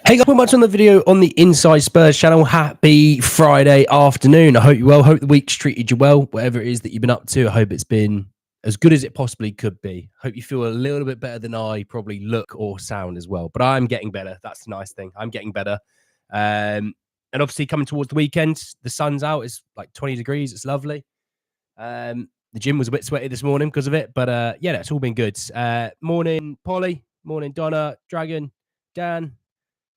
Hey guys, much on the video on the Inside Spurs channel. Happy Friday afternoon. I hope you're well. Hope the week's treated you well. Whatever it is that you've been up to, I hope it's been as good as it possibly could be. Hope you feel a little bit better than I probably look or sound as well. But I'm getting better. That's the nice thing. I'm getting better. And obviously coming towards the weekend, the sun's out. It's like 20 degrees. It's lovely. The gym was a bit sweaty this morning because of it. But yeah, it's all been good. Morning, Polly. Morning, Donna, Dragon, Dan.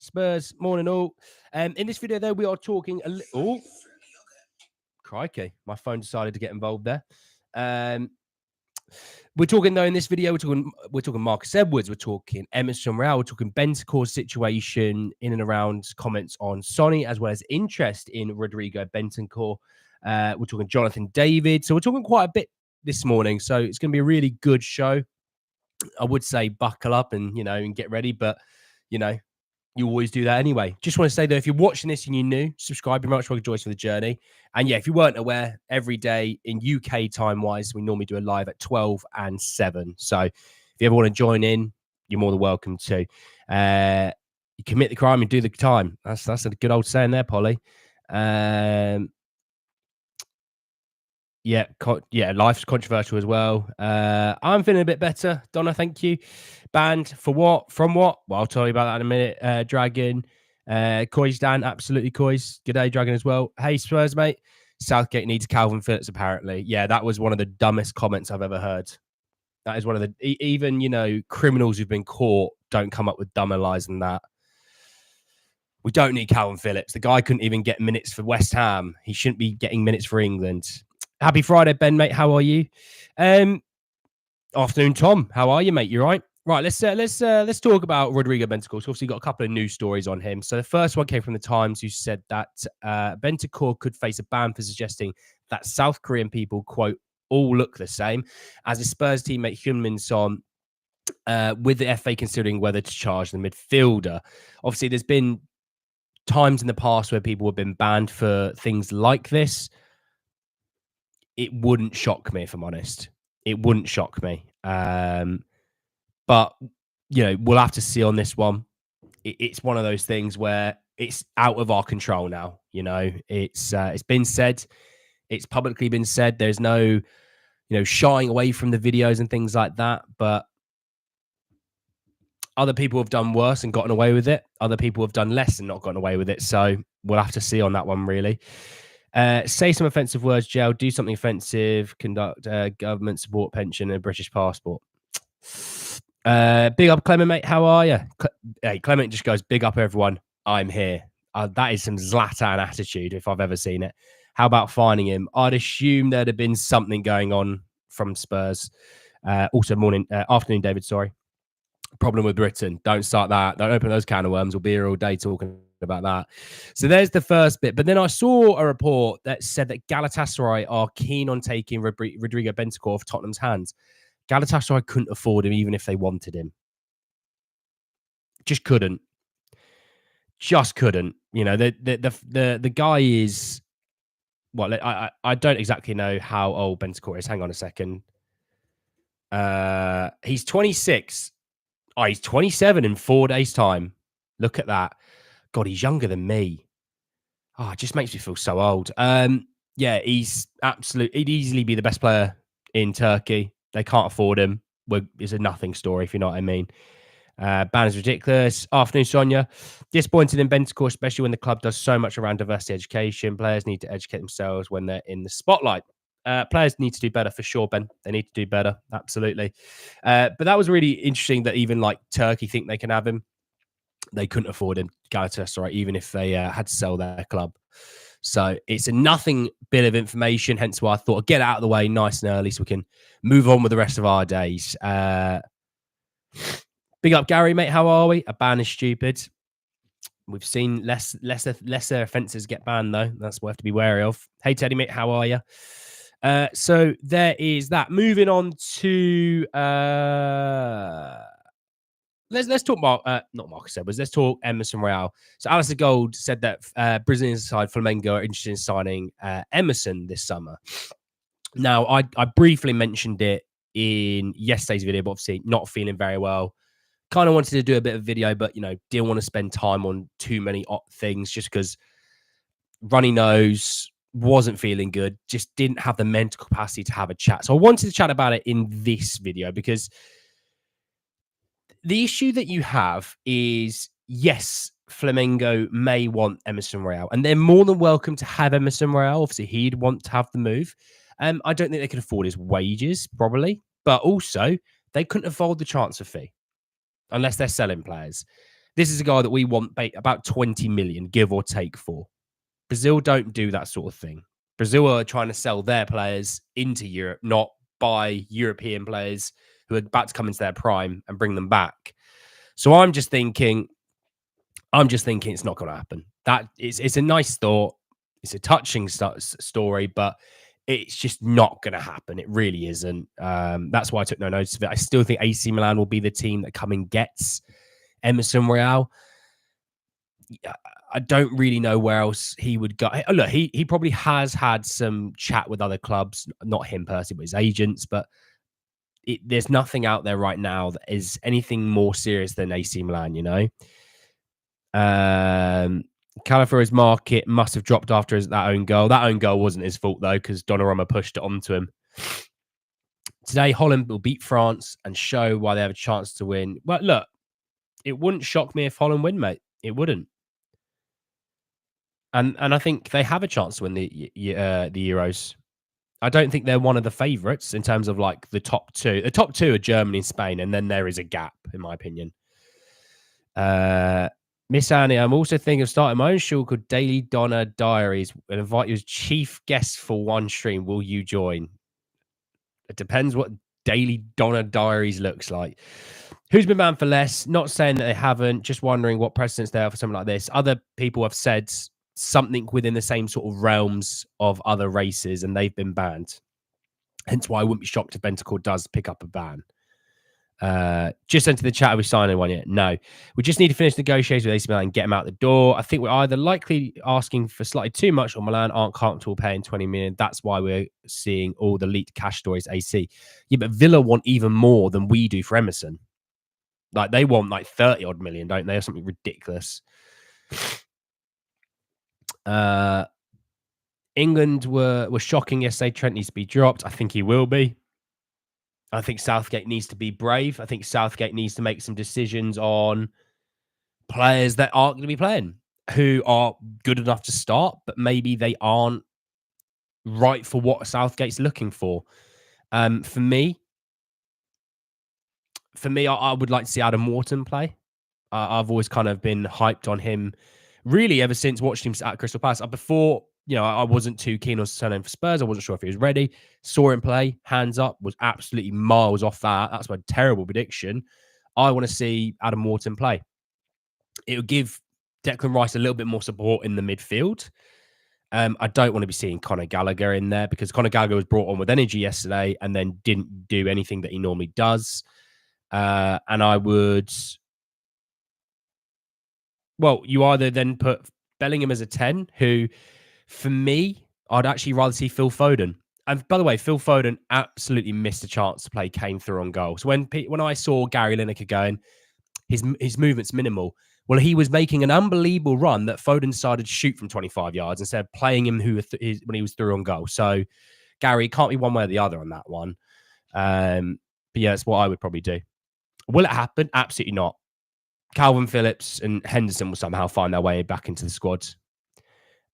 Spurs, morning all. In this video, though, we are talking a little. Oh, crikey! My phone decided to get involved there. We're talking though in this video. We're talking Marcus Edwards. We're talking Emerson Royal. We're talking Bentancur's situation in and around comments on Sonny, as well as interest in Rodrigo Bentancur. We're talking Jonathan David. So we're talking quite a bit this morning. So it's going to be a really good show. I would say buckle up and and get ready, but you always do that anyway. Just want to say, though, if you're watching this and you're new, subscribe. You're much welcome to join us for the journey. And yeah, if you weren't aware, every day in UK time-wise, we normally do a live at 12 and 7. So if you ever want to join in, you're more than welcome to. You commit the crime and do the time. That's a good old saying there, Polly. Yeah, life's controversial as well. I'm feeling a bit better. Donna, thank you. Banned for what? From what? Well, I'll tell you about that in a minute. Dragon. Coys Dan, absolutely Coys. Good day, Dragon, as well. Hey, Spurs, mate. Southgate needs Calvin Phillips, apparently. Yeah, that was one of the dumbest comments I've ever heard. That is one of the... Even, criminals who've been caught don't come up with dumber lies than that. We don't need Calvin Phillips. The guy couldn't even get minutes for West Ham. He shouldn't be getting minutes for England. Happy Friday, Ben, mate. How are you? Afternoon, Tom. How are you, mate? You right? Right. Let's talk about Rodrigo Bentancur. So obviously, got a couple of news stories on him. So the first one came from the Times, who said that Bentancur could face a ban for suggesting that South Korean people, quote, all look the same, as his Spurs teammate Heung-Min Son, with the FA considering whether to charge the midfielder. Obviously, there's been times in the past where people have been banned for things like this. It wouldn't shock me, if I'm honest. It wouldn't shock me. But, we'll have to see on this one. It's one of those things where it's out of our control now. It's been said. It's publicly been said. There's no, shying away from the videos and things like that. But other people have done worse and gotten away with it. Other people have done less and not gotten away with it. So we'll have to see on that one, really. Say some offensive words, jail, do something offensive, conduct government support pension and a British passport. Big up, Clement, mate. How are you? Hey, Clement just goes, big up, everyone. I'm here. That is some Zlatan attitude, if I've ever seen it. How about finding him? I'd assume there'd have been something going on from Spurs. Also, afternoon, David, sorry. Problem with Britain. Don't start that. Don't open those can of worms. We'll be here all day talking about that. So there's the first bit. But then I saw a report that said that Galatasaray are keen on taking Rodrigo Bentancur off Tottenham's hands. Galatasaray couldn't afford him even if they wanted him. Just couldn't. The guy is... Well, I don't exactly know how old Bentancur is. Hang on a second. He's 26. Oh, he's 27 in 4 days' time. Look at that. God, he's younger than me. Oh, it just makes me feel so old. Yeah, he'd easily be the best player in Turkey. They can't afford him. It's a nothing story, if you know what I mean. Ban is ridiculous. Afternoon, Sonia. Disappointed in Bentancur, especially when the club does so much around diversity education. Players need to educate themselves when they're in the spotlight. Players need to do better for sure, Ben. They need to do better. Absolutely. But that was really interesting that even like Turkey think they can have him. They couldn't afford him, Galatasaray, even if they had to sell their club. So it's a nothing bit of information, hence why I thought I'd get it out of the way nice and early so we can move on with the rest of our days. Big up, Gary, mate. How are we? A ban is stupid. We've seen lesser offences get banned, though. That's worth to be wary of. Hey, Teddy, mate. How are you? So there is that. Moving on to... Let's talk not Marcus Edwards. Let's talk Emerson Royal. So Alistair Gold said that Brazilian side Flamengo are interested in signing Emerson this summer. Now, I briefly mentioned it in yesterday's video, but obviously not feeling very well. kind of wanted to do a bit of video, but, didn't want to spend time on too many things just because runny nose, wasn't feeling good, just didn't have the mental capacity to have a chat. So I wanted to chat about it in this video because the issue that you have is, yes, Flamengo may want Emerson Royal, and they're more than welcome to have Emerson Royal. Obviously, he'd want to have the move. I don't think they could afford his wages, probably, but also they couldn't afford the transfer fee unless they're selling players. This is a guy that we want about 20 million, give or take, for. Brazil don't do that sort of thing. Brazil are trying to sell their players into Europe, not buy European players who are about to come into their prime and bring them back. So I'm just thinking it's not going to happen. That it's a nice thought. It's a touching story, but it's just not going to happen. It really isn't. That's why I took no notice of it. I still think AC Milan will be the team that come and gets Emerson Royal. I don't really know where else he would go. Look, he probably has had some chat with other clubs, not him personally, but his agents. But there's nothing out there right now that is anything more serious than AC Milan, Calafiori's market must have dropped after that own goal. That own goal wasn't his fault, though, because Donnarumma pushed it onto him. Today, Holland will beat France and show why they have a chance to win. Well, look, it wouldn't shock me if Holland win, mate. It wouldn't. And I think they have a chance to win the Euros. I don't think they're one of the favourites in terms of like the top two. The top two are Germany and Spain, and then there is a gap, in my opinion. Miss Annie, I'm also thinking of starting my own show called Daily Donna Diaries and invite you as chief guest for one stream. Will you join? It depends what Daily Donna Diaries looks like. Who's been banned for less? Not saying that they haven't, just wondering what precedents there are for something like this. Other people have said something within the same sort of realms of other races, and they've been banned. Hence why I wouldn't be shocked if Bentancur does pick up a ban. Just into the chat, are we signing one yet? No. We just need to finish negotiations with AC Milan and get them out the door. I think we're either likely asking for slightly too much or Milan aren't comfortable paying 20 million. That's why we're seeing all the leaked cash stories AC. Yeah, but Villa want even more than we do for Emerson. Like, they want like 30 odd million, don't they? Or something ridiculous. England were shocking yesterday. Trent needs to be dropped. I think he will be. I think Southgate needs to be brave. I think Southgate needs to make some decisions on players that aren't going to be playing, who are good enough to start, but maybe they aren't right for what Southgate's looking for. For me, I would like to see Adam Wharton play. I've always kind of been hyped on him, really, ever since watching him at Crystal Palace. Before, I wasn't too keen on turning for Spurs. I wasn't sure if he was ready. Saw him play, hands up, was absolutely miles off that. That's my terrible prediction. I want to see Adam Wharton play. It would give Declan Rice a little bit more support in the midfield. I don't want to be seeing Conor Gallagher in there because Conor Gallagher was brought on with energy yesterday and then didn't do anything that he normally does. And I would... Well, you either then put Bellingham as a 10, who, for me, I'd actually rather see Phil Foden. And by the way, Phil Foden absolutely missed a chance to play Kane through on goal. So when I saw Gary Lineker going, his movement's minimal. Well, he was making an unbelievable run that Foden decided to shoot from 25 yards instead of playing him when he was through on goal. So, Gary, can't be one way or the other on that one. But yeah, that's what I would probably do. Will it happen? Absolutely not. Calvin Phillips and Henderson will somehow find their way back into the squad.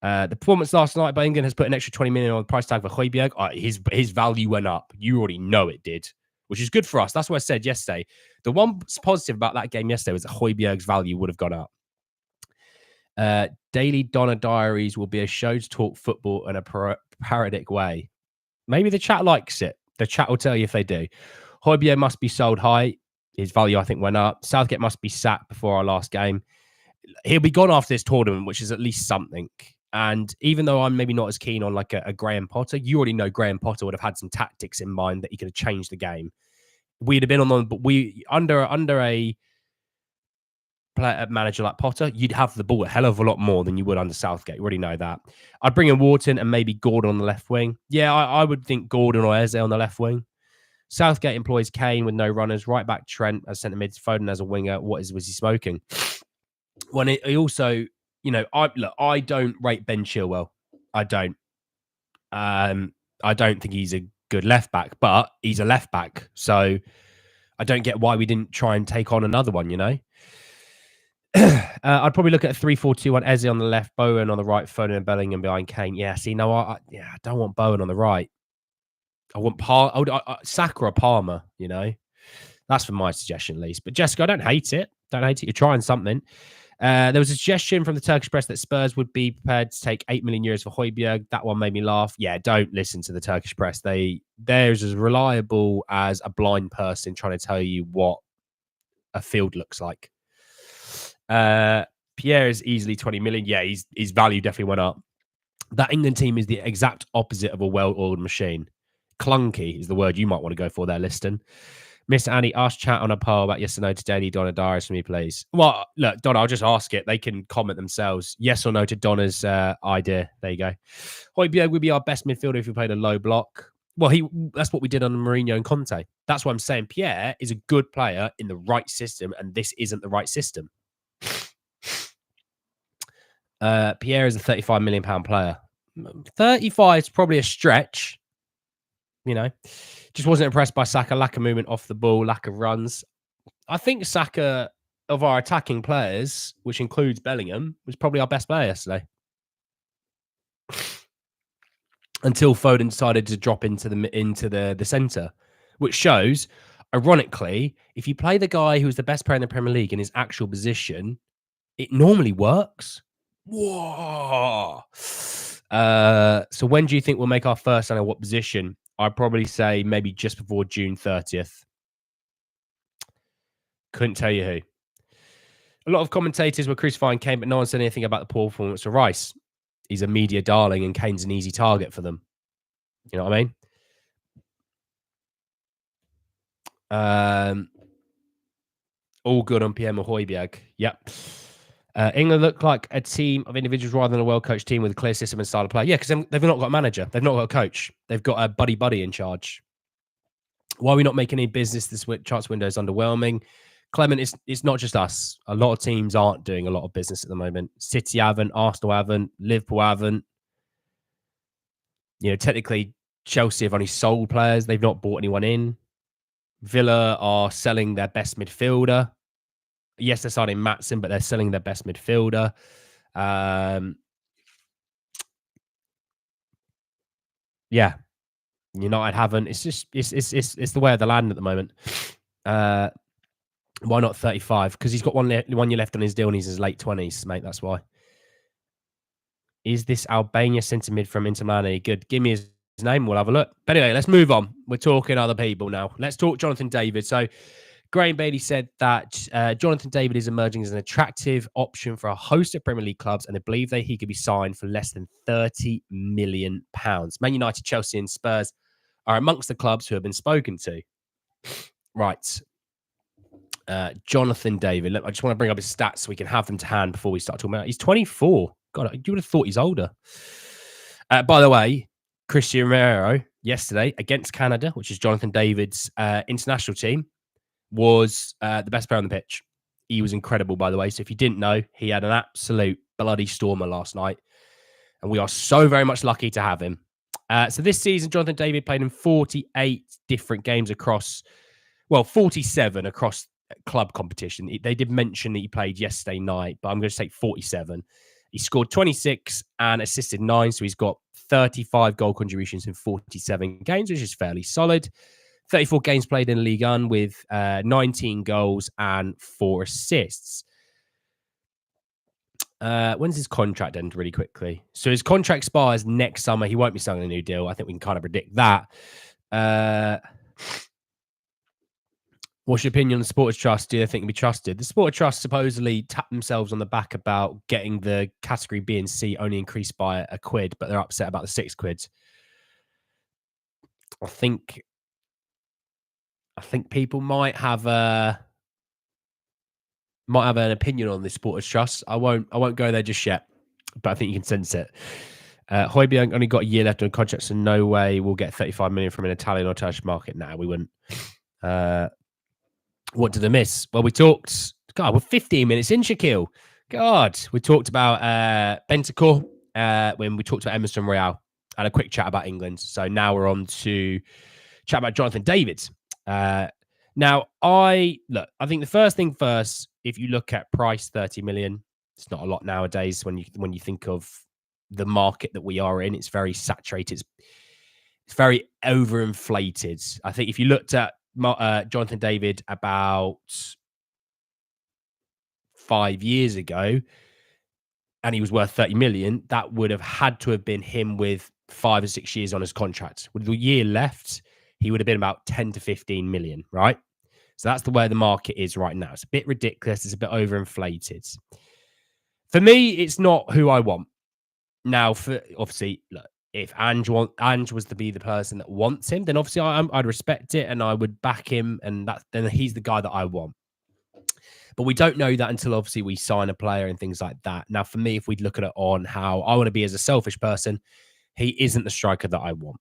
The performance last night by England has put an extra 20 million on the price tag for Højbjerg. His value went up. You already know it did, which is good for us. That's what I said yesterday. The one positive about that game yesterday was that Højbjerg's value would have gone up. Daily Donna Diaries will be a show to talk football in a parodic way. Maybe the chat likes it. The chat will tell you if they do. Højbjerg must be sold high. His value, I think, went up. Southgate must be sacked before our last game. He'll be gone after this tournament, which is at least something. And even though I'm maybe not as keen on like a Graham Potter, you already know Graham Potter would have had some tactics in mind that he could have changed the game. We'd have been on them, but under a manager like Potter, you'd have the ball a hell of a lot more than you would under Southgate. You already know that. I'd bring in Wharton and maybe Gordon on the left wing. Yeah, I would think Gordon or Eze on the left wing. Southgate employs Kane with no runners. Right back Trent as centre mid. Foden as a winger. Was he smoking? When he also, I don't rate Ben Chilwell. I don't. I don't think he's a good left back, but he's a left back. So I don't get why we didn't try and take on another one, I'd probably look at a 3-4-2-1. Eze on the left, Bowen on the right, Foden and Bellingham behind Kane. Yeah, see, no, I don't want Bowen on the right. I want Saka or Palmer, That's for my suggestion, at least. But Jessica, I don't hate it. You're trying something. There was a suggestion from the Turkish press that Spurs would be prepared to take 8 million euros for Højbjerg. That one made me laugh. Yeah, don't listen to the Turkish press. They're as reliable as a blind person trying to tell you what a field looks like. Pierre is easily 20 million. Yeah, his value definitely went up. That England team is the exact opposite of a well-oiled machine. Clunky is the word you might want to go for there, Liston. Mr. Annie, ask chat on a poll about yes or no to Daily Donna Diaries for me, please. Well, look, Donna, I'll just ask it. They can comment themselves. Yes or no to Donna's idea. There you go. Højbjerg would be our best midfielder if we played a low block. Well, that's what we did on Mourinho and Conte. That's what I'm saying. Pierre is a good player in the right system, and this isn't the right system. Pierre is a £35 million player. 35 is probably a stretch. Just wasn't impressed by Saka. Lack of movement off the ball, lack of runs. I think Saka, of our attacking players, which includes Bellingham, was probably our best player yesterday. Until Foden decided to drop into the centre, which shows, ironically, if you play the guy who's the best player in the Premier League in his actual position, it normally works. Whoa. So when do you think we'll make our first and what position? I'd probably say maybe just before June 30th. Couldn't tell you who. A lot of commentators were crucifying Kane, but no one said anything about the poor performance of Rice. He's a media darling and Kane's an easy target for them. You know what I mean? All good on PM or Højbjerg. Yep. England look like a team of individuals rather than a well-coached team with a clear system and style of play. Yeah, because they've not got a manager. They've not got a coach. They've got a buddy in charge. Why are we not making any business this transfer window is underwhelming. Clement, it's not just us. A lot of teams aren't doing a lot of business at the moment. City haven't. Arsenal haven't. Liverpool haven't. Technically, Chelsea have only sold players. They've not bought anyone in. Villa are selling their best midfielder. Yes, they're signing Maatsen, but they're selling their best midfielder. Yeah, United haven't. It's just it's the way of the land at the moment. Why not 35? Because he's got one year left on his deal and he's in his late 20s, mate. That's why. Is this Albania centre mid from Inter Milan? Good. Give me his name. We'll have a look. But anyway, let's move on. We're talking other people now. Let's talk Jonathan David. So Graham Bailey said that Jonathan David is emerging as an attractive option for a host of Premier League clubs, and they believe that he could be signed for less than £30 million. Man United, Chelsea, and Spurs are amongst the clubs who have been spoken to. Right. Jonathan David. Look, I just want to bring up his stats so we can have them to hand before we start talking about it. He's 24. God, you would have thought he's older. By the way, Christian Romero yesterday against Canada, which is Jonathan David's international team, was the best player on the pitch. He was incredible, by the way. So if you didn't know, he had an absolute bloody stormer last night. And we are so very much lucky to have him. So this season, Jonathan David played in 48 different games across, 47 across club competition. They did mention that he played yesterday night, but I'm going to say 47. He scored 26 and assisted 9. So he's got 35 goal contributions in 47 games, which is fairly solid. 34 games played in Ligue 1 with 19 goals and 4 assists. When's his contract end really quickly? So his contract expires next summer. He won't be signing a new deal. I think we can kind of predict that. What's your opinion on the Supporters Trust? Do you think it can be trusted? The Supporters Trust supposedly tapped themselves on the back about getting the category B and C only increased by £1, but they're upset about the £6. I think people might have an opinion on the Supporters Trust. I won't go there just yet, but I think you can sense it. Højbjerg only got a year left on contract, so no way we'll get 35 million from an Italian or Turkish market. Nah, we wouldn't. What did I miss? Well, we talked. God, we're 15 minutes in, Shaquille. God, we talked about Bentancur when we talked about Emerson Royal. Had a quick chat about England. So now we're on to chat about Jonathan David. Now, I think the first thing first, if you look at price 30 million, it's not a lot nowadays when you think of the market that we are in. It's very saturated. It's very overinflated. I think if you looked at Jonathan David about 5 years ago and he was worth 30 million, that would have had to have been him with 5 or 6 years on his contract. With the year left, he would have been about 10 to 15 million, right? So that's the way the market is right now. It's a bit ridiculous. It's a bit overinflated. For me, it's not who I want. Now, for obviously, look, if Ange was to be the person that wants him, then obviously I'd respect it and I would back him, and then he's the guy that I want. But we don't know that until obviously we sign a player and things like that. Now, for me, if we look at it on how I want to be as a selfish person, he isn't the striker that I want.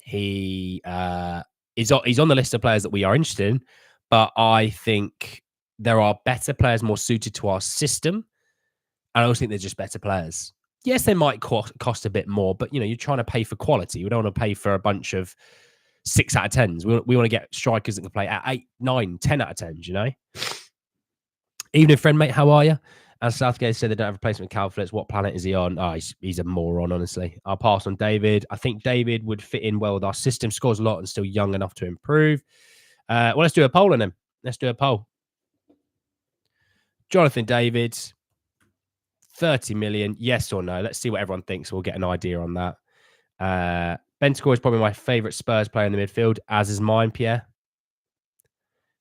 He's on the list of players that we are interested in, but I think there are better players more suited to our system. And I also think they're just better players. Yes, they might cost a bit more, but you're trying to pay for quality. We don't want to pay for a bunch of 6 out of 10s. We want to get strikers that can play at 8, 9, 10 out of 10s, Evening, friend, mate. How are you? And Southgate said they don't have a replacement Cal Phillips. What planet is he on? Oh, he's a moron, honestly. I'll pass on David. I think David would fit in well with our system. Scores a lot and still young enough to improve. Well, let's do a poll on him. Let's do a poll. Jonathan David, 30 million, yes or no? Let's see what everyone thinks. We'll get an idea on that. Bentancur is probably my favourite Spurs player in the midfield, as is mine, Pierre.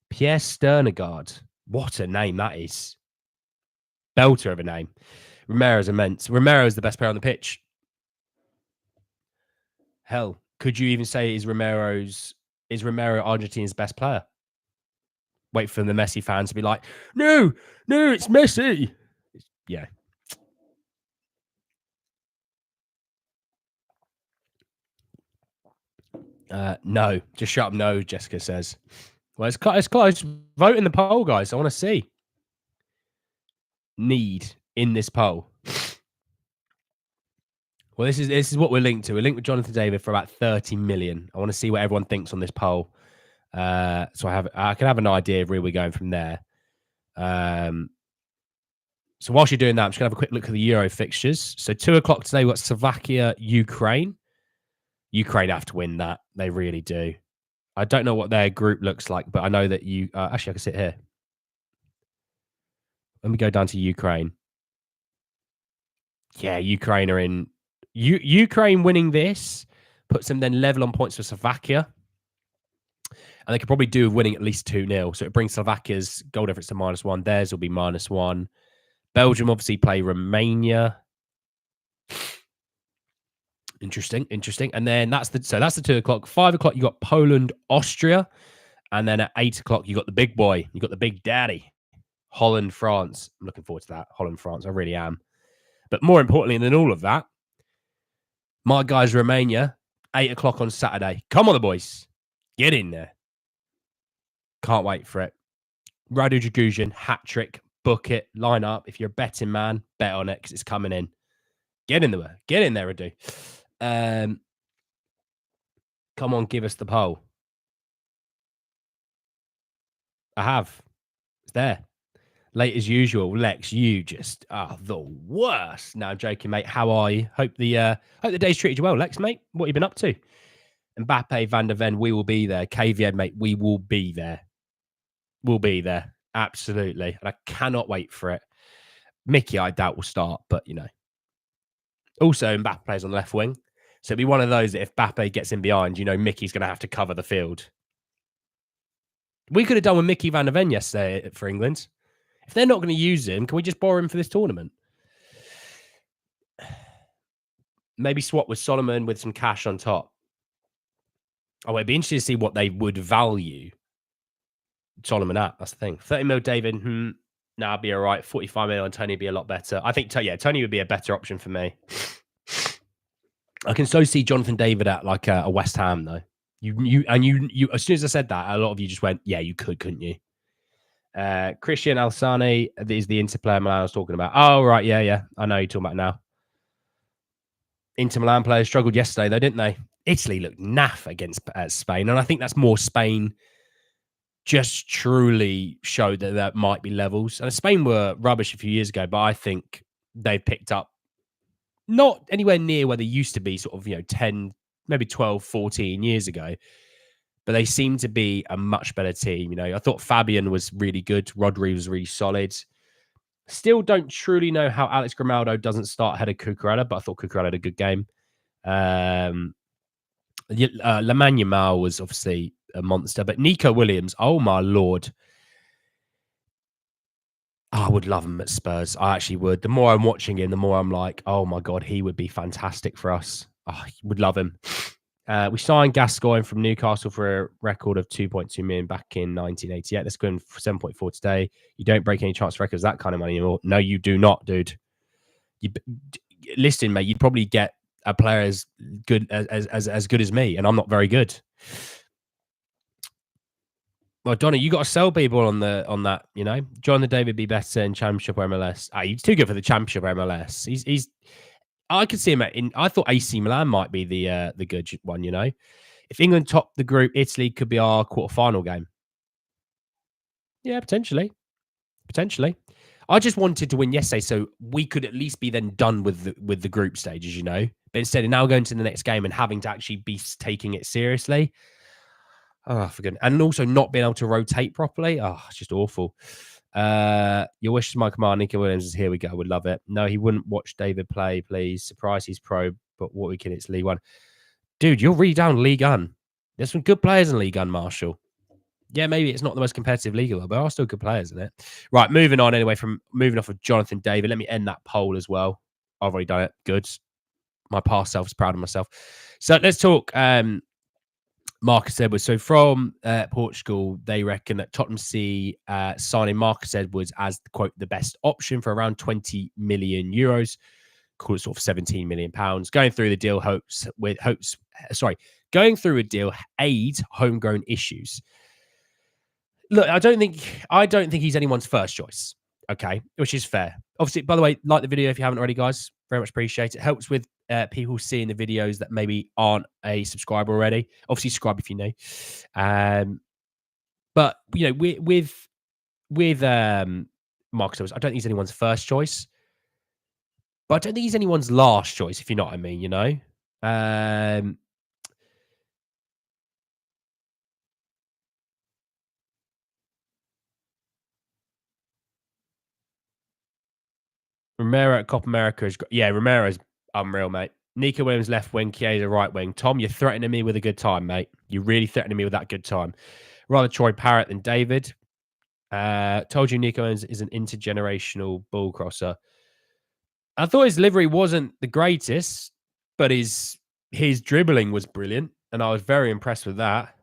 Pierre Sternegaard. What a name that is. Belter of a name. Romero's immense. Romero is the best player on the pitch. Hell, could you even say is Romero Argentina's best player? Wait for the Messi fans to be like, no, it's Messi. Yeah. No, just shut up. No, Jessica says. Well, it's close. Vote in the poll, guys. I want to see. Need in this poll. Well, this is what we're linked to. We're linked with Jonathan David for about 30 million. I want to see what everyone thinks on this poll. So I can have an idea of where we're going from there. So whilst you're doing that, I'm just going to have a quick look at the Euro fixtures. So 2:00 today, we've got Slovakia, Ukraine. Ukraine have to win that. They really do. I don't know what their group looks like, but I know that actually, I can sit here. Let me go down to Ukraine. Yeah, Ukraine are in. Ukraine winning this puts them then level on points for Slovakia. And they could probably do with winning at least 2-0. So it brings Slovakia's goal difference to -1. Theirs will be -1. Belgium obviously play Romania. Interesting. And then that's the 2:00. 5:00, you got Poland, Austria. And then at 8:00, you got the big boy. You got the big daddy. Holland, France. I'm looking forward to that. Holland, France. I really am. But more importantly than all of that, my guys, Romania, 8:00 on Saturday. Come on, the boys. Get in there. Can't wait for it. Radu Jaguzian, hat trick, book it, line up. If you're a betting man, bet on it because it's coming in. Get in there. Get in there, Radu. Come on, give us the poll. I have. It's there. Late as usual. Lex, you just are the worst. No, I'm joking, mate. How are you? Hope the day's treated you well, Lex, mate. What have you been up to? Mbappe, Van der Ven, we will be there. KVN, mate, we will be there. We'll be there. Absolutely. And I cannot wait for it. Mickey, I doubt will start, but Also, Mbappe plays on the left wing. So it'll be one of those that if Mbappe gets in behind, Mickey's going to have to cover the field. We could have done with Mickey Van der Ven yesterday for England. If they're not going to use him, can we just borrow him for this tournament? Maybe swap with Solomon with some cash on top. Oh, it'd be interesting to see what they would value Solomon at. That's the thing. 30 mil David, I'd be all right. 45 mil on Tony would be a lot better. I think, Tony would be a better option for me. I can so see Jonathan David at like a West Ham though. You as soon as I said that, a lot of you just went, yeah, you could, couldn't you? Christian Alsani is the Inter player Milan I was talking about. Oh, right. Yeah. I know you're talking about now. Inter Milan players struggled yesterday, though, didn't they? Italy looked naff against Spain. And I think that's more Spain just truly showed that there might be levels. And Spain were rubbish a few years ago, but I think they've picked up not anywhere near where they used to be, sort of, 10, maybe 12, 14 years ago. But they seem to be a much better team. I thought Fabian was really good. Rodri was really solid. Still don't truly know how Alex Grimaldo doesn't start ahead of Cucurella, but I thought Cucurella had a good game. Lamine Yamal was obviously a monster, but Nico Williams, oh my Lord. I would love him at Spurs. I actually would. The more I'm watching him, the more I'm like, oh my God, he would be fantastic for us. I would love him. We signed Gascoigne from Newcastle for a record of 2.2 million back in 1988. Let's go in for 7.4 today. You don't break any chance records that kind of money anymore. No, you do not, dude. Listen, mate, you'd probably get a player as good as good as me, and I'm not very good. Well, Donny, you got to sell people on that. Jonathan David be better in Championship or MLS. He's too good for the Championship or MLS. He's. I could see him I thought AC Milan might be the good one. If England top the group, Italy could be our quarterfinal game. Yeah, potentially. I just wanted to win yesterday, so we could at least be then done with the group stages, But instead of now going to the next game and having to actually be taking it seriously. Oh, for goodness. And also not being able to rotate properly. Oh, it's just awful. Your wish is my command. Nico Williams is here. We go. Would love it. No, he wouldn't watch David play, please. Surprise, he's pro, but what we can, it's League One. Dude, you're really down League One. There's some good players in League One, Marshall. Yeah, maybe it's not the most competitive league, but there are still good players in it. Right, moving on anyway, from moving off of Jonathan David. Let me end that poll as well. I've already done it. Good. My past self is proud of myself. So let's talk Marcus Edwards. So from Portugal, they reckon that Tottenham see signing Marcus Edwards as, quote, the best option for around 20 million euros, call it sort of 17 million pounds. Going through the deal going through a deal aids homegrown issues. Look, I don't think he's anyone's first choice. Okay, which is fair. Obviously, by the way, like the video if you haven't already, guys. Very much appreciate it. Helps with people seeing the videos that maybe aren't a subscriber already. Obviously, subscribe if you know. But with Marcus Edwards, I don't think he's anyone's first choice. But I don't think he's anyone's last choice, if you know what I mean. Romero at Copa America is Romero's unreal, mate. Nico Williams left wing, Chiesa right wing. Tom, you're threatening me with a good time, mate. You're really threatening me with that good time. Rather Troy Parrott than David. Told you Nico Williams is an intergenerational ball crosser. I thought his delivery wasn't the greatest, but his dribbling was brilliant, and I was very impressed with that.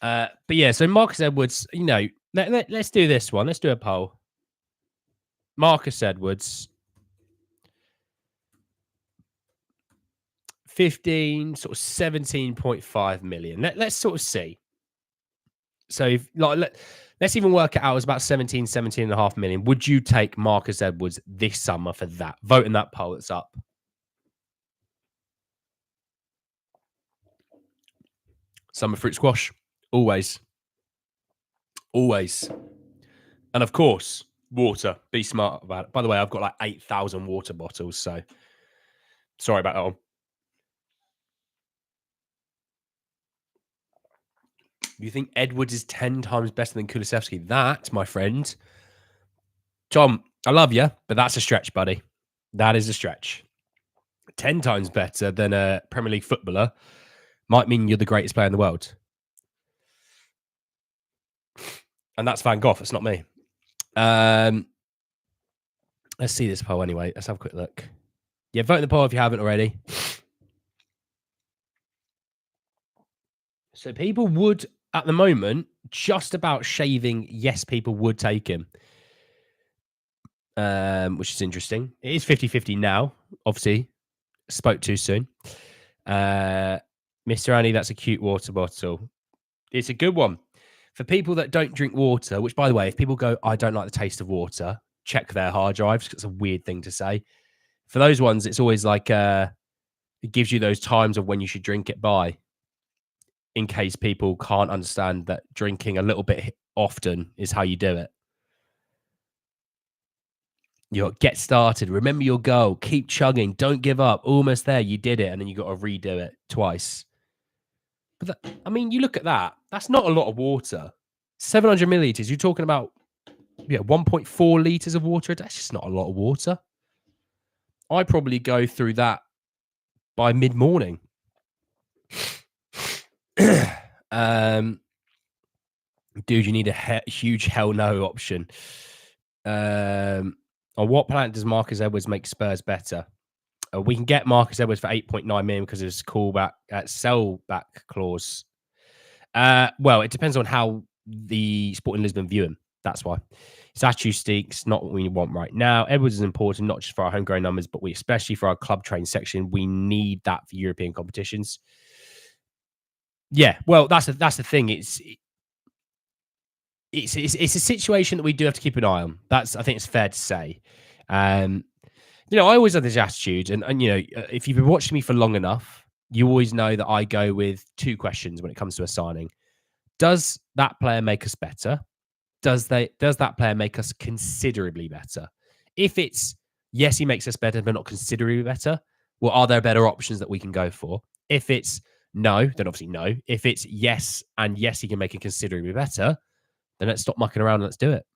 But yeah, so Marcus Edwards, let's do this one. Let's do a poll. Marcus Edwards, 15, sort of 17.5 million. Let's sort of see. So if, let's even work it out as about 17.5 million. Would you take Marcus Edwards this summer for that? Vote in that poll that's up. Summer fruit squash. Always. And of course, water. Be smart about it. By the way, I've got like 8,000 water bottles, so sorry about that one. You think Edwards is 10 times better than Kulusevski? That, my friend, Tom, I love you, but that's a stretch, buddy. That is a stretch. 10 times better than a Premier League footballer might mean you're the greatest player in the world. And that's Van Gogh. It's not me. Let's see this poll anyway. Let's have a quick look. Yeah, vote in the poll if you haven't already. So people would, at the moment, just about shaving, yes, people would take him. Which is interesting. It is 50-50 now, obviously. Spoke too soon. Mr. Annie, that's a cute water bottle. It's a good one. For people that don't drink water, which, by the way, if people go, I don't like the taste of water, check their hard drives, because it's a weird thing to say. For those ones, it's always like it gives you those times of when you should drink it by, in case people can't understand that drinking a little bit often is how you do it. You get started. Remember your goal. Keep chugging. Don't give up. Almost there. You did it. And then you got to redo it twice. But you look at that. That's not a lot of water. 700 milliliters. You're talking about 1.4 liters of water. That's just not a lot of water. I probably go through that by mid-morning. Dude, you need a huge hell no option. On what planet does Marcus Edwards make Spurs better? We can get Marcus Edwards for 8.9 million because of his sell back clause. Well, it depends on how the Sporting Lisbon view him. That's why. His attitude stinks, not what we want right now. Edwards is important, not just for our homegrown numbers, but especially for our club train section. We need that for European competitions. Yeah, well, that's the thing. It's a situation that we do have to keep an eye on. I think it's fair to say. I always have this attitude, and if you've been watching me for long enough, you always know that I go with two questions when it comes to a signing. Does that player make us better? Does that player make us considerably better? If it's yes, he makes us better, but not considerably better, well, are there better options that we can go for? If it's no, then obviously no. If it's yes, and yes, he can make it considerably better, then let's stop mucking around and let's do it.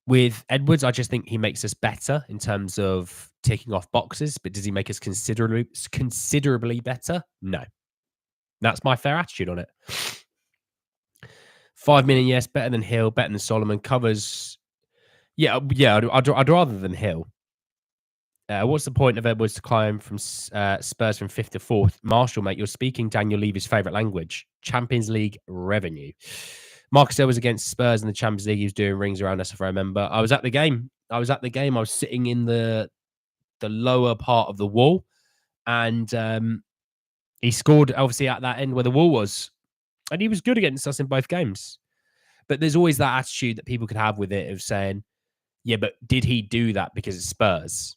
With Edwards, I just think he makes us better in terms of ticking off boxes, but does he make us considerably better? No. That's my fair attitude on it. 5 million, yes, better than Hill, better than Solomon. Covers, I'd rather than Hill. What's the point of Edwards to climb from Spurs from 5th to 4th? Marshall, mate, you're speaking Daniel Levy's favourite language. Champions League revenue. Marcus Edwards against Spurs in the Champions League. He was doing rings around us, if I remember. I was at the game. I was sitting in the lower part of the wall. And he scored, obviously, at that end where the wall was. And he was good against us in both games. But there's always that attitude that people could have with it of saying, yeah, but did he do that because it's Spurs?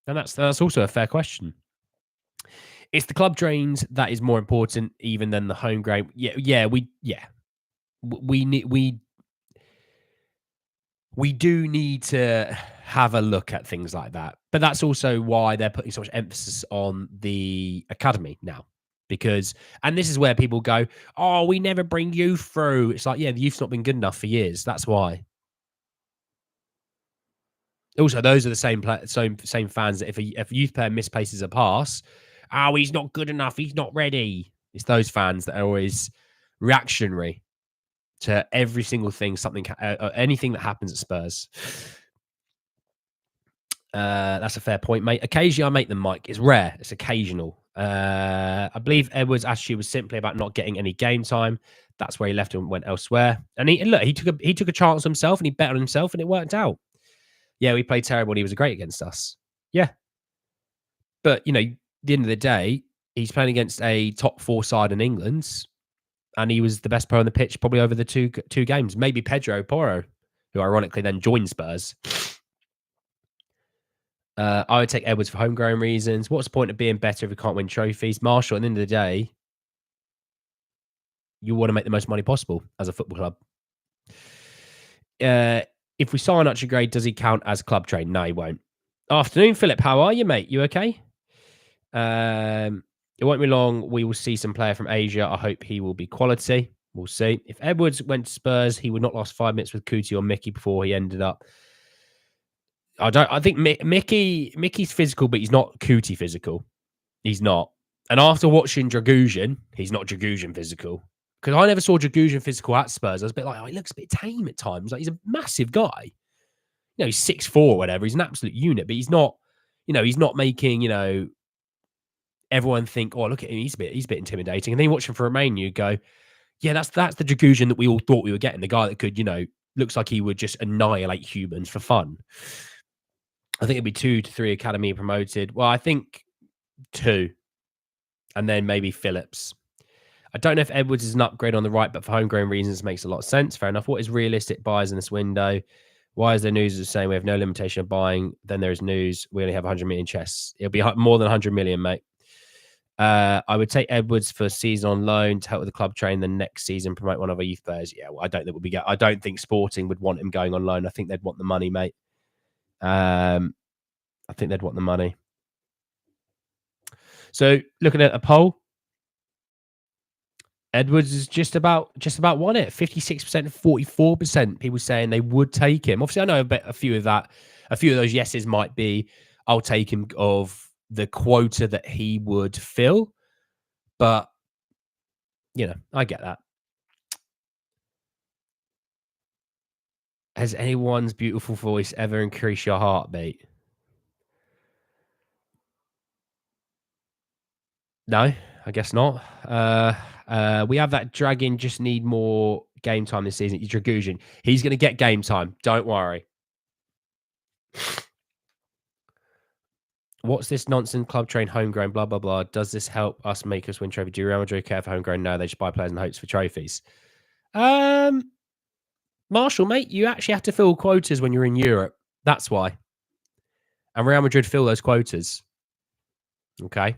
And that's also a fair question. It's the club drains that is more important even than the home ground. We do need to have a look at things like that. But that's also why they're putting so much emphasis on the academy now. And this is where people go, oh, we never bring youth through. It's like, yeah, the youth's not been good enough for years. That's why. Also, those are the same fans that if a youth player misplaces a pass, oh, he's not good enough, he's not ready. It's those fans that are always reactionary to every single thing, anything that happens at Spurs. That's a fair point, mate. Occasionally, I make them, Mike. It's rare. It's occasional. I believe Edwards' attitude was simply about not getting any game time. That's where he left and went elsewhere. And he took a chance on himself and he bet on himself and it worked out. Yeah, we played terrible and he was great against us. Yeah. But, at the end of the day, he's playing against a top 4 side in England and he was the best player on the pitch probably over the two games. Maybe Pedro Porro, who ironically then joined Spurs. I would take Edwards for homegrown reasons. What's the point of being better if we can't win trophies? Marshall, at the end of the day, you want to make the most money possible as a football club. If we sign Archie Gray, does he count as club train? No, he won't. Afternoon, Philip. How are you, mate? You okay? It won't be long. We will see some player from Asia. I hope he will be quality. We'll see. If Edwards went to Spurs, he would not last 5 minutes with Kuti or Mickey before he ended up. I think Mickey's physical, but he's not Kuti physical. He's not. And after watching Dragusin, he's not Dragusin physical. Because I never saw Dragusin physical at Spurs. I was a bit like, he looks a bit tame at times. Like, he's a massive guy. He's 6'4" or whatever. He's an absolute unit, but he's not, he's not making, everyone think, oh, look at him. He's a bit intimidating. And then you watch him for Romania, you go, yeah, that's the Dragusin that we all thought we were getting. The guy that could, looks like he would just annihilate humans for fun. I think it'd be 2 to 3 academy promoted. Well, I think 2, and then maybe Phillips. I don't know if Edwards is an upgrade on the right, but for homegrown reasons, makes a lot of sense. Fair enough. What is realistic buys in this window? Why is there news the same? We have no limitation of buying. Then there's news. We only have 100 million chests. It'll be more than 100 million, mate. I would take Edwards for a season on loan to help with the club train. The next season, promote one of our youth players. Yeah, well, I don't think we'll be. I don't think Sporting would want him going on loan. I think they'd want the money, mate. I think they'd want the money. So looking at a poll, Edwards is just about won it. 56%, 44%. People saying they would take him. Obviously, I know a few of those yeses might be, I'll take him of the quota that he would fill. But, I get that. Has anyone's beautiful voice ever increased your heartbeat? No, I guess not. We have that Dragon just need more game time this season. Dragusian. He's going to get game time. Don't worry. What's this nonsense? Club train homegrown, blah, blah, blah. Does this help us make us win trophy? Do Real Madrid care for homegrown? No, they just buy players and hopes for trophies. Marshall, mate, you actually have to fill quotas when you're in Europe. That's why. And Real Madrid fill those quotas. Okay.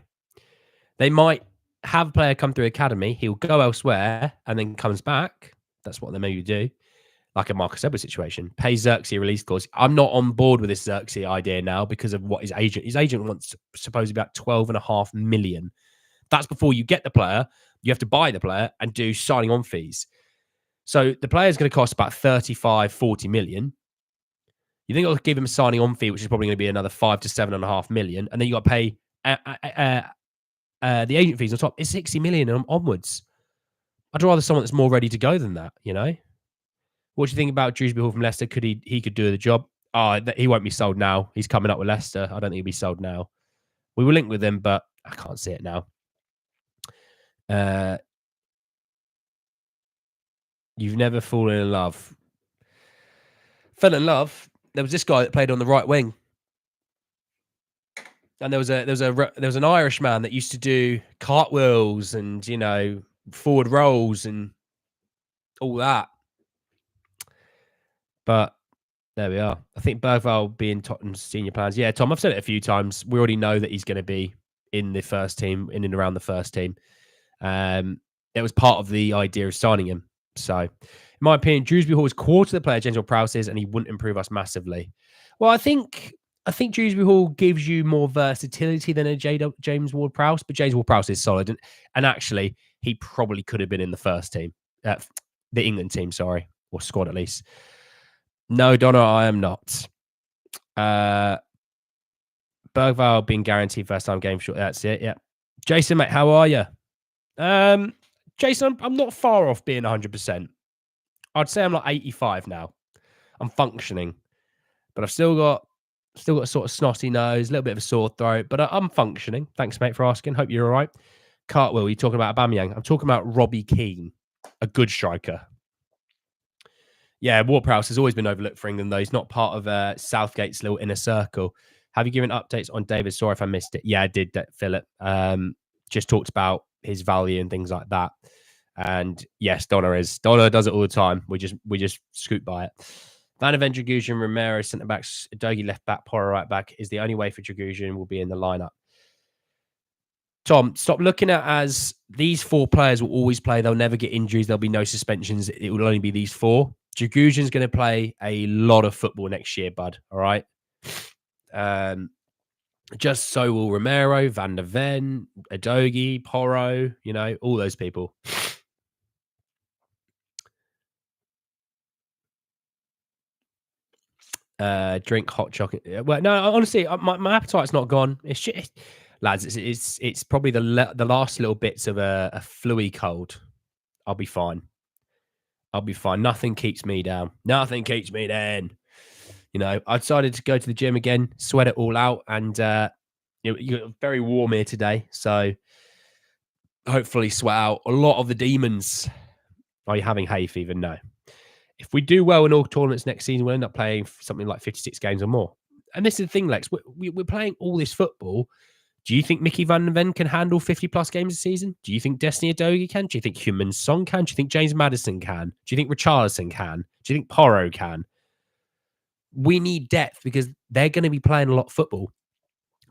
They might have a player come through academy. He'll go elsewhere and then comes back. That's what they maybe do. Like a Marcus Edwards situation. Pay Xerxes release clause. I'm not on board with this Xerxes idea now because of what his agent wants supposedly about 12.5 million. That's before you get the player. You have to buy the player and do signing on fees. So the player is going to cost about 35, 40 million. You think it'll give him a signing on fee, which is probably going to be another 5 to 7.5 million. And then you got to pay the agent fees on top. It's 60 million and onwards. I'd rather someone that's more ready to go than that, What do you think about Dewsbury Hall from Leicester? He could do the job? He won't be sold now. He's coming up with Leicester. I don't think he'll be sold now. We will link with him, but I can't see it now. You've never fallen in love. Fell in love. There was this guy that played on the right wing, and there was an Irish man that used to do cartwheels and forward rolls and all that. But there we are. I think Bergvall will be in Tottenham's senior plans. Yeah, Tom, I've said it a few times. We already know that he's going to be in the first team, in and around the first team. It was part of the idea of signing him. So, in my opinion, Dewsbury Hall is quarter the player James Ward-Prowse is, and he wouldn't improve us massively. Well, I think Dewsbury Hall gives you more versatility than a James Ward-Prowse, but James Ward-Prowse is solid. And actually, he probably could have been in the first team, the England team, sorry, or squad at least. No, Donna, I am not. Bergvall being guaranteed first time game short. That's it. Yeah. Jason, mate, how are you? Jason, I'm not far off being 100%. I'd say I'm like 85 now. I'm functioning, but I've still got a sort of snotty nose, a little bit of a sore throat, but I'm functioning. Thanks, mate, for asking. Hope you're all right. Cartwheel, you're talking about Aubameyang. I'm talking about Robbie Keane, a good striker. Yeah, Ward-Prowse has always been overlooked for England, though. He's not part of Southgate's little inner circle. Have you given updates on David? Sorry if I missed it. Yeah, I did, Philip. Just talked about his value and things like that. And yes, Donna does it all the time. We just scoot by it. Van Ven, Dragusian, Romero, centre backs, Dogi left back, Porro right back is the only way for Dragusian will be in the lineup. Tom, stop looking at as these 4 players will always play. They'll never get injuries. There'll be no suspensions. It will only be these 4. Dragusian's going to play a lot of football next year, bud. All right. Just so will Romero, Van der Ven, Adogi, Porro, all those people. Drink hot chocolate. Well, no, honestly, my appetite's not gone. It's just, lads, it's probably the last little bits of a flu-y cold. I'll be fine. Nothing keeps me down. I decided to go to the gym again, sweat it all out, and you're very warm here today, so hopefully sweat out a lot of the demons. Are you having hay fever? No. If we do well in all tournaments next season, we'll end up playing something like 56 games or more. And this is the thing, Lex. We're playing all this football. Do you think Mickey Van Ven can handle 50-plus games a season? Do you think Destiny Udogie can? Do you think Heung-Min Son can? Do you think James Maddison can? Do you think Richarlison can? Do you think Porro can? We need depth because they're going to be playing a lot of football.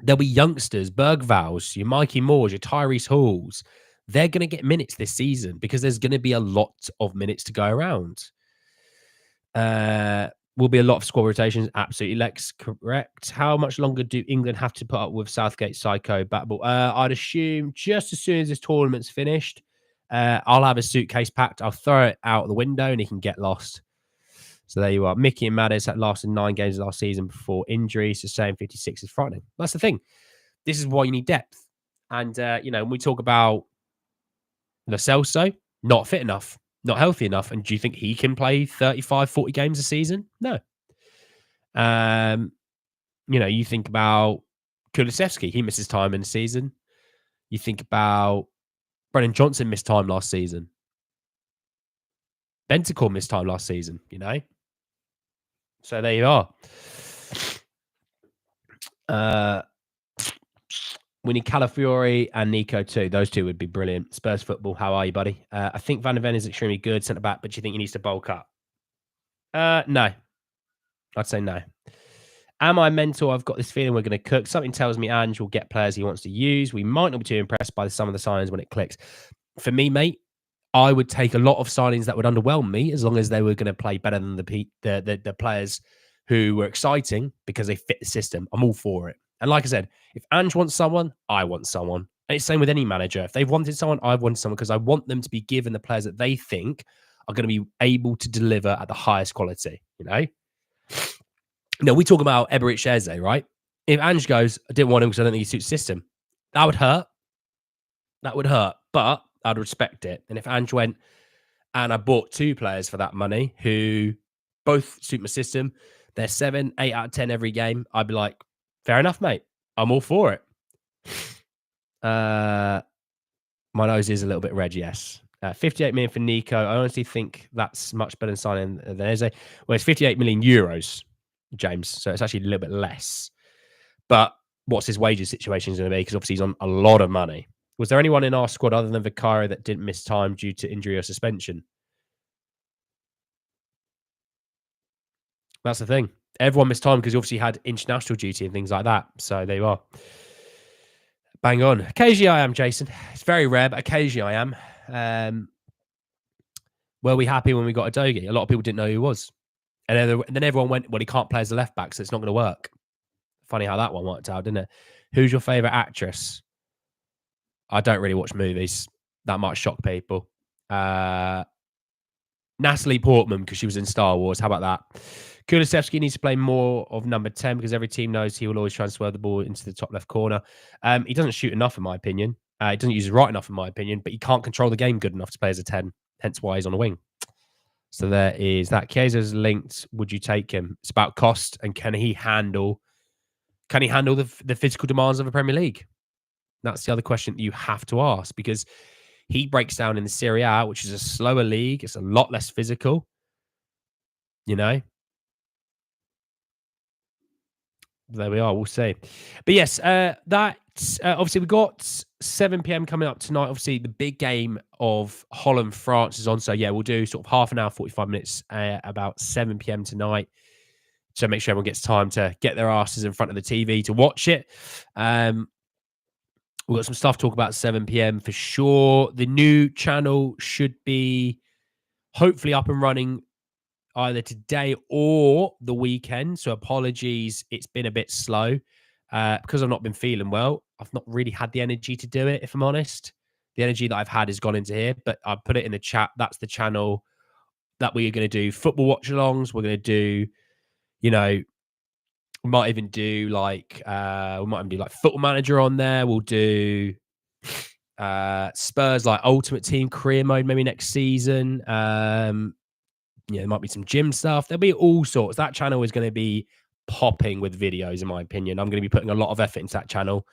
There'll be youngsters, Bergvals, your Mikey Moores, your Tyrese Halls. They're going to get minutes this season because there's going to be a lot of minutes to go around. Will be a lot of squad rotations. Absolutely, Lex, correct. How much longer do England have to put up with Southgate's psycho battle? I'd assume just as soon as this tournament's finished, I'll have a suitcase packed. I'll throw it out the window and he can get lost. So there you are. Mickey and Maddis that lasted 9 games last season before injuries. So saying 56 is frightening. That's the thing. This is why you need depth. And, when we talk about Lo Celso, not fit enough, not healthy enough. And do you think he can play 35, 40 games a season? No. You think about Kulusevski. He misses time in the season. You think about Brennan Johnson missed time last season. Bentancur missed time last season, So there you are. We need Calafiori and Nico too. Those two would be brilliant. Spurs football. How are you, buddy? I think Van der Ven is extremely good centre back, but do you think he needs to bulk up? No. I'd say no. Am I mental? I've got this feeling we're going to cook. Something tells me Ange will get players he wants to use. We might not be too impressed by some of the signings when it clicks. For me, mate, I would take a lot of signings that would underwhelm me as long as they were going to play better than the players who were exciting because they fit the system. I'm all for it. And like I said, if Ange wants someone, I want someone. And it's the same with any manager. If they've wanted someone, I've wanted someone because I want them to be given the players that they think are going to be able to deliver at the highest quality, Now, we talk about Eberechi Eze, right? If Ange goes, I didn't want him because I don't think he suits the system, that would hurt. That would hurt. But I'd respect it. And if Ange went and I bought 2 players for that money who both suit my system, they're 7, 8 out of 10 every game, I'd be like, fair enough, mate. I'm all for it. My nose is a little bit red, yes. 58 million for Nico. I honestly think that's much better than signing than Eze. Well, it's 58 million euros, James. So it's actually a little bit less. But what's his wages situation going to be? Because obviously he's on a lot of money. Was there anyone in our squad other than Vicario that didn't miss time due to injury or suspension? That's the thing. Everyone missed time because he obviously had international duty and things like that. So there you are. Bang on. Occasionally I am, Jason. It's very rare, but occasionally I am. Were we happy when we got Udogie? A lot of people didn't know who he was. And then everyone went, well, he can't play as a left back, so it's not going to work. Funny how that one worked out, didn't it? Who's your favourite actress? I don't really watch movies. That might shock people. Natalie Portman, because she was in Star Wars. How about that? Kulusevski needs to play more of number 10 because every team knows he will always try and swerve the ball into the top left corner. He doesn't shoot enough, in my opinion. He doesn't use it right enough, in my opinion, but he can't control the game good enough to play as a 10, hence why he's on a wing. So there is that. Kiesa's linked. Would you take him? It's about cost and can he handle the physical demands of a Premier League? That's the other question that you have to ask because he breaks down in the Serie A, which is a slower league. It's a lot less physical, There we are. We'll see. But yes, that's obviously we've got 7 p.m. coming up tonight. Obviously, the big game of Holland France is on. So yeah, we'll do sort of half an hour, 45 minutes, about 7 p.m. tonight. So make sure everyone gets time to get their asses in front of the TV to watch it. We've got some stuff to talk about at 7 p.m. for sure. The new channel should be hopefully up and running either today or the weekend. So apologies, it's been a bit slow because I've not been feeling well. I've not really had the energy to do it, if I'm honest. The energy that I've had has gone into here, but I put it in the chat. That's the channel that we are going to do football watch-alongs. We're going to do, we might even do like Football Manager on there. We'll do Spurs like Ultimate Team career mode maybe next season. There might be some gym stuff. There'll be all sorts. That channel is going to be popping with videos, in my opinion. I'm going to be putting a lot of effort into that channel.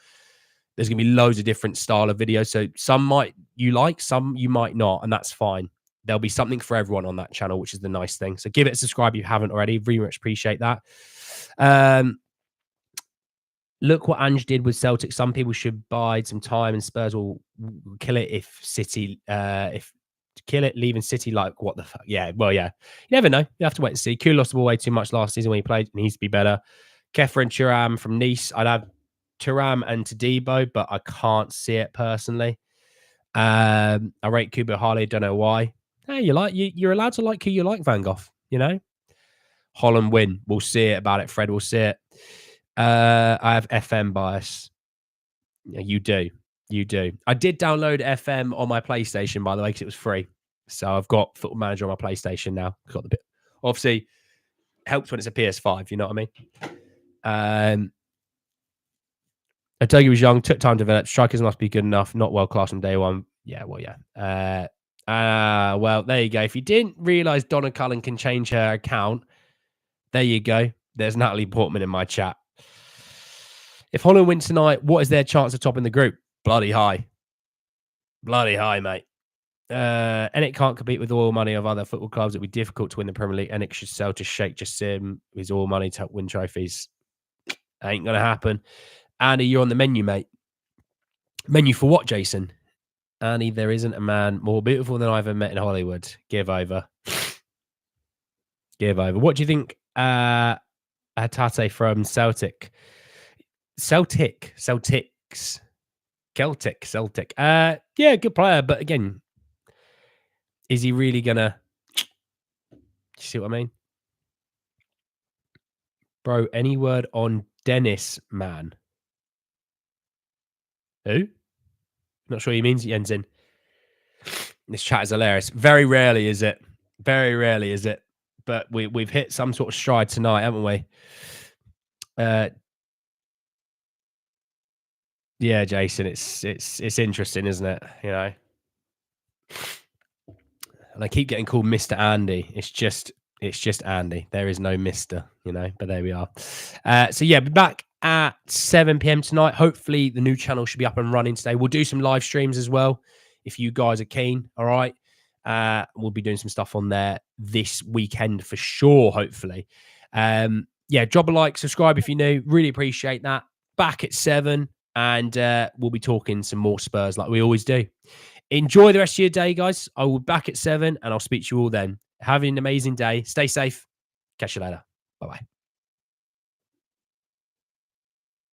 There's going to be loads of different style of videos. So some you like, some you might not, and that's fine. There'll be something for everyone on that channel, which is the nice thing. So give it a subscribe if you haven't already. Very much appreciate that. Look what Ange did with Celtic. Some people should bide some time, and Spurs will kill it if City, if kill it, leaving City like what the fuck. Yeah, well, yeah, you never know. You have to wait and see. Kuhn lost the ball way too much last season when he played. He needs to be better. Keffer and Thuram from Nice. I'd have Thuram and Todibo, but I can't see it personally. I rate Kubo highly. Don't know why. Hey, you're allowed to like who you like, Van Gogh. You know, Holland win. We'll see it about it. Fred will see it. I have FM bias. Yeah, you do. You do. I did download FM on my PlayStation, by the way, because it was free. So I've got Football Manager on my PlayStation now. Got the bit. Obviously, helps when it's a PS5. You know what I mean? I tell you, he was young, took time to develop. Strikers must be good enough. Not world class from day one. Yeah, well, yeah. Well, there you go. If you didn't realize Donna Cullen can change her account, there you go. There's Natalie Portman in my chat. If Holland wins tonight, what is their chance of topping the group? Bloody high. Bloody high, mate. Enoch can't compete with oil money of other football clubs. It'd be difficult to win the Premier League. Enoch should sell to Sheikh Jassim his oil money to win trophies. Ain't going to happen. Andy, you're on the menu, mate. Menu for what, Jason? Andy, there isn't a man more beautiful than I've ever met in Hollywood. Give over. Give over. What do you think, Hatate from Celtic? Celtics. Celtic. Yeah, good player, but again, is he really gonna? You see what I mean, bro? Any word on Dennis, man? Who? Not sure he means Jensen. This chat is hilarious. Very rarely is it. But we've hit some sort of stride tonight, haven't we? Yeah, Jason, it's interesting, isn't it? You know, and I keep getting called Mr. Andy. It's just Andy. There is no Mr. You know, but there we are. So yeah, be back at 7 p.m. tonight. Hopefully, the new channel should be up and running today. We'll do some live streams as well if you guys are keen. All right, we'll be doing some stuff on there this weekend for sure. Hopefully, yeah, drop a like, subscribe if you're new. Really appreciate that. Back at 7. And we'll be talking some more Spurs like we always do. Enjoy the rest of your day, guys. I will be back at 7 and I'll speak to you all then. Have an amazing day. Stay safe. Catch you later. Bye-bye.